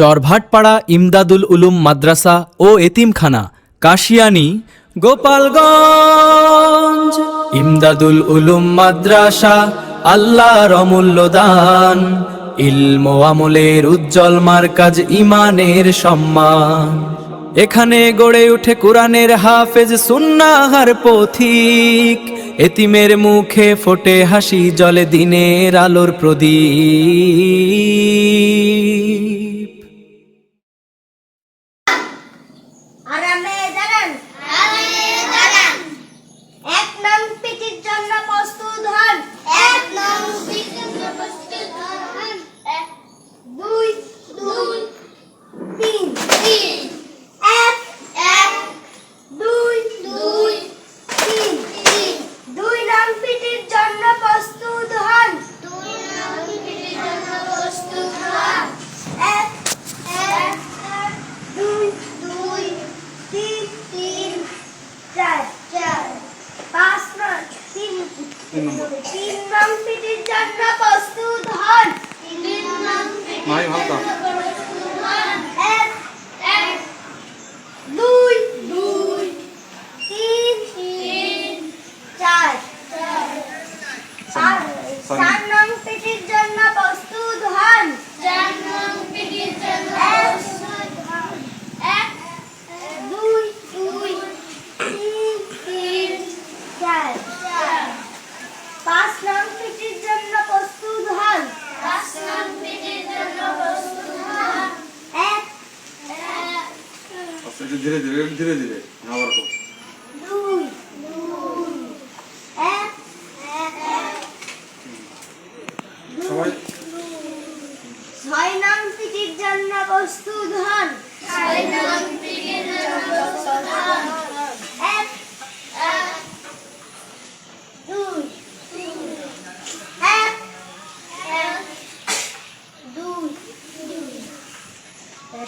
চরভাটপাড়া ইমদাদুল উলুম মাদ্রাসা ও এতিমখানা, কাশিয়ানী, গোপালগঞ্জ। ইমদাদুল উলুম মাদ্রাসা আল্লাহর অমূল্য দান, ইলম ও আমলের উজ্জ্বল মারকাজ, ঈমানের সম্মান। এখানে গড়ে উঠে কোরআনের হাফেজ, সুন্নাহর পথিক। এতিমের মুখে ফোটে হাসি, জ্বলে দিনের আলোর প্রদীপ। আরামে দাঁড়ান, এক নং পিটির জন্য প্রস্তুত হন, এক নং পিটির জন্য প্রস্তুত হন, এক দুই দুই তিন তিন, এক এক দুই দুই তিন তিন, দুই নং পিটির জন্য প্রস্তুত হন, দুই নং পিটির জন্য প্রস্তুত হন, এক এক দুই দুই তিন তিন চার চার, পাঁচ নং তিন নং পিটির জন্য প্রস্তুত হন, তিন নং পিটির জন্য প্রস্তুত হন, এক এক দুই দুই তিন তিন চার চার, চার নং পিটির জন্য প্রস্তুত হন, চার নং পিটির জন্য প্রস্তুত হন, এক দুই দুই তিন তিন চার চার, পাঁচ নং পিটির জন্য প্রস্তুত হন, পাঁচ নং পিটির জন্য প্রস্তুত হন, এক ধীরে ধীরে ধীরে ধীরে আবার দুই দুই এক এক সবাই ছয় নং পিটির জন্য প্রস্তুত হন, ছয় নং পিটির জন্য প্রস্তুত হন, এক এক দুই এক এক দুই,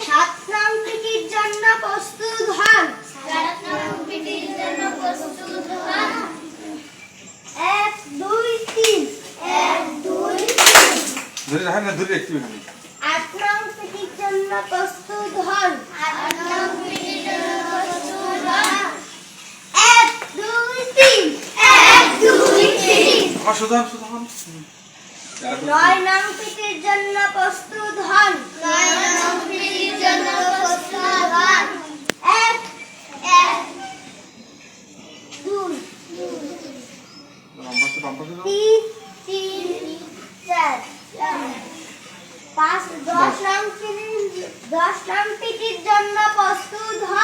সাত নং পিটির জন্য প্রস্তুত হন, সাত নং পিটির জন্য প্রস্তুত হন, এক দুই তিন, এক দুই তিন, ধীরে হ্যাঁ না ধীরে একটু আট নং পিটির জন্য প্রস্তুত হন, আট নং পিটির জন্য প্রস্তুত হন, এক দুই তিন, এক দুই তিন, সুধান সুধান নয় নং পিটির জন্য প্রস্তুত হন, নয় নং পিটির জন্য প্রস্তুত হন, এক এক দুই তিন তিন চার চার, পাঁচ, দশ নং পিটির জন্য প্রস্তুত হন।